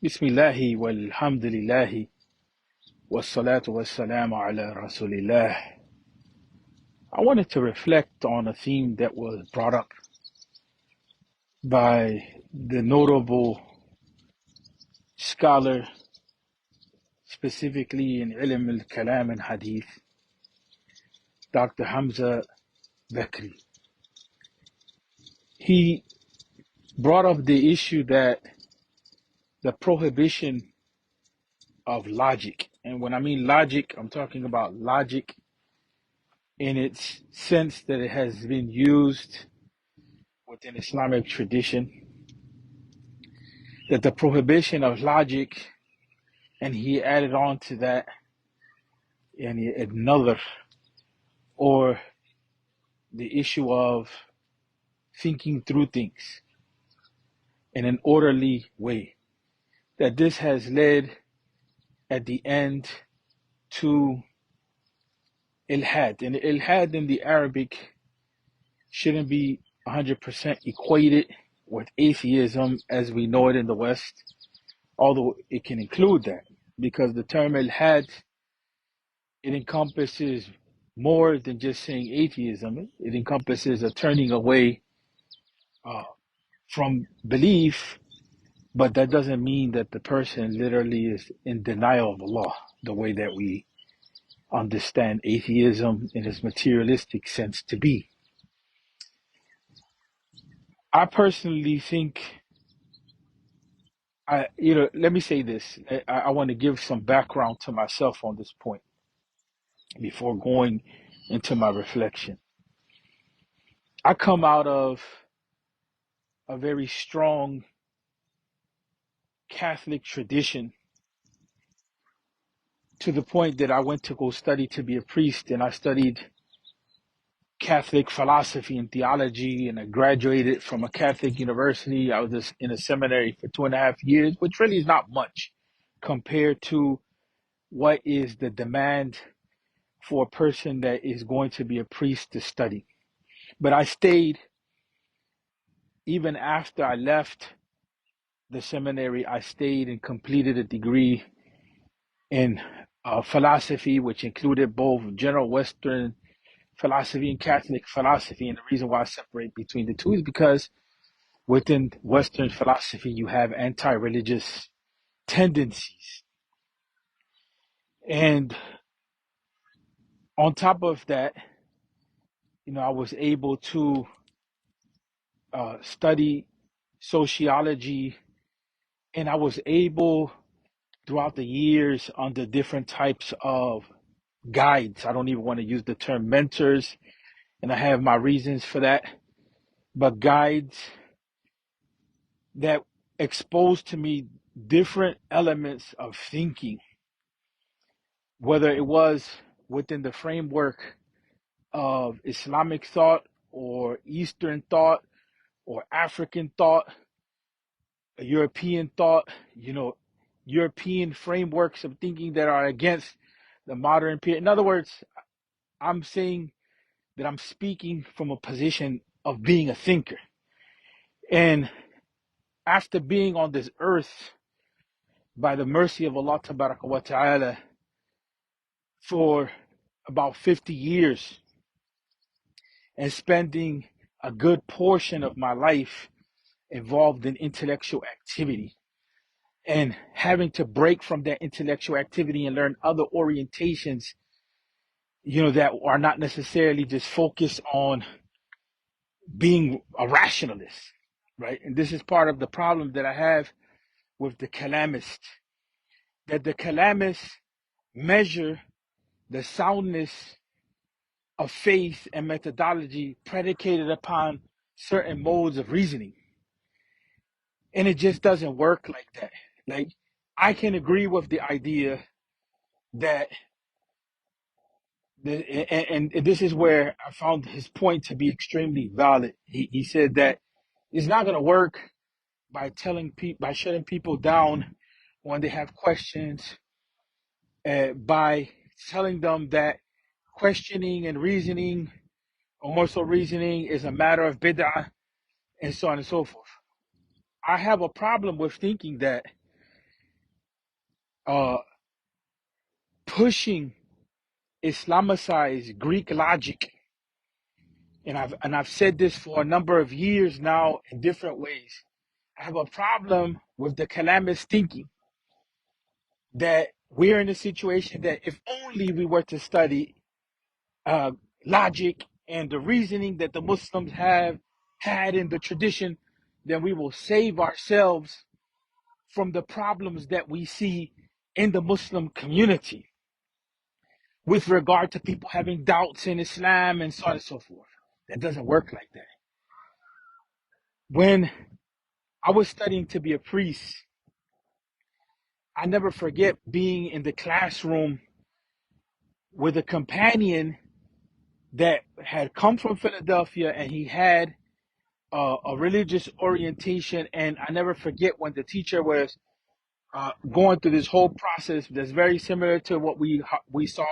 Bismillahi walhamdulillahi wassalatu wassalamu ala rasulillah. I wanted to reflect on a theme that was brought up by the notable scholar, specifically in ilm al-kalam and hadith, Dr. Hamza Bakri. He brought up the issue that the prohibition of logic, and when I mean logic, I'm talking about logic in its sense that it has been used within Islamic tradition, that the prohibition of logic, and he added on to that and another, or the issue of thinking through things in an orderly way, that this has led at the end to ilhad. And ilhad in the Arabic shouldn't be 100% equated with atheism as we know it in the West, although it can include that, because the term ilhad, it encompasses more than just saying atheism. It encompasses a turning away from belief, but that doesn't mean that the person literally is in denial of Allah, the way that we understand atheism in its materialistic sense to be. I personally think, let me say this. I want to give some background to myself on this point before going into my reflection. I come out of a very strong Catholic tradition, to the point that I went to go study to be a priest, and I studied Catholic philosophy and theology, and I graduated from a Catholic university. I was just in a seminary for 2.5 years, which really is not much compared to what is the demand for a person that is going to be a priest to study. But I stayed. Even after I left the seminary, I stayed and completed a degree in philosophy, which included both general Western philosophy and Catholic philosophy. And the reason why I separate between the two is because within Western philosophy, you have anti-religious tendencies. And on top of that, I was able to study sociology, and I was able throughout the years under different types of guides. I don't even want to use the term mentors, and I have my reasons for that, but guides that exposed to me different elements of thinking, whether it was within the framework of Islamic thought or Eastern thought or African thought, European thought, European frameworks of thinking that are against the modern period. In other words, I'm saying that I'm speaking from a position of being a thinker. And after being on this earth by the mercy of Allah Tabaraka wa Ta'ala for about 50 years and spending a good portion of my life involved in intellectual activity, and having to break from that intellectual activity and learn other orientations, that are not necessarily just focused on being a rationalist, right? And this is part of the problem that I have with the Kalamists, that the Kalamists measure the soundness of faith and methodology predicated upon certain modes of reasoning. And it just doesn't work like that. Like, I can agree with the idea that, and this is where I found his point to be extremely valid. He said that it's not going to work by by shutting people down when they have questions, by telling them that questioning and reasoning, or more so reasoning, is a matter of bid'ah, and so on and so forth. I have a problem with thinking that uh, pushing Islamicized Greek logic. And I've said this for a number of years now in different ways. I have a problem with the calamist thinking that we're in a situation that if only we were to study uh, logic and the reasoning that the Muslims have had in the tradition, then we will save ourselves from the problems that we see in the Muslim community with regard to people having doubts in Islam and so on and so forth. That doesn't work like that. When I was studying to be a priest, I never forget being in the classroom with a companion that had come from Philadelphia, and he had a religious orientation. And I never forget when the teacher was going through this whole process that's very similar to what we saw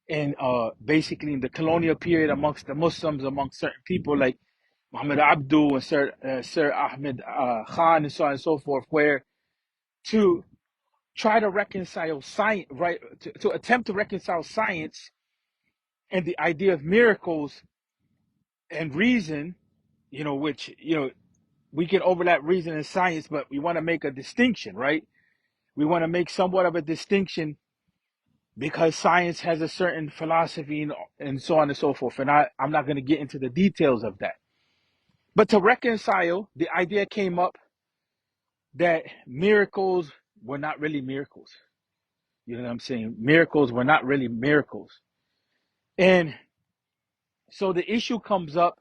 in basically in the colonial period amongst the Muslims, amongst certain people like Muhammad Abdul and Sir Ahmed Khan and so on and so forth, where to try to reconcile science, right? To attempt to reconcile science and the idea of miracles and reason, which, we can overlap reason and science, but we want to make a distinction, right? We want to make somewhat of a distinction because science has a certain philosophy and so on and so forth. And I'm not going to get into the details of that. But to reconcile, the idea came up that miracles were not really miracles. You know what I'm saying? Miracles were not really miracles. And so the issue comes up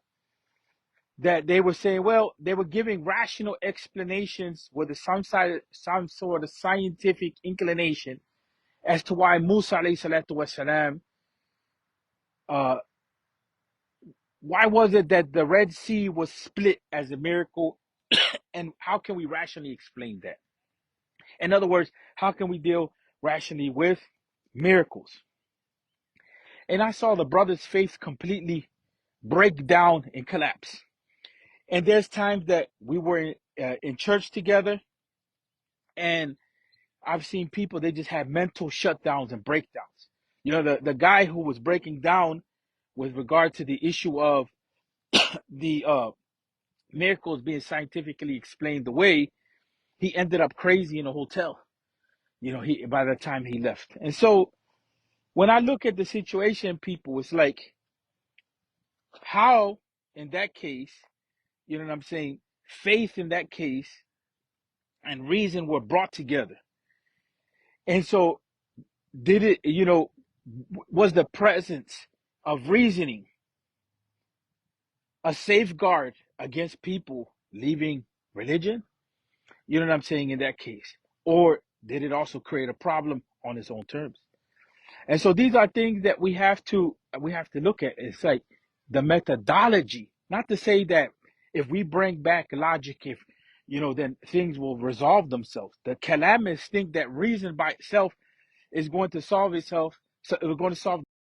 that they were saying, well, they were giving rational explanations with some sort of scientific inclination as to why Musa alayhi salatu wasalam, why was it that the Red Sea was split as a miracle, and how can we rationally explain that? In other words, how can we deal rationally with miracles? And I saw the brother's faith completely break down and collapse. And there's times that we were in church together, and I've seen people, they just have mental shutdowns and breakdowns. The guy who was breaking down with regard to the issue of the miracles being scientifically explained away, he ended up crazy in a hotel, by the time he left. And so when I look at the situation, people, it's like, how in that case, you know what I'm saying, faith in that case and reason were brought together. And so did it, was the presence of reasoning a safeguard against people leaving religion? You know what I'm saying, in that case? Or did it also create a problem on its own terms? And so these are things that we have to look at. It's like the methodology, not to say that if we bring back logic, then things will resolve themselves. The calamists think that reason by itself is going to solve itself. So we're going to solve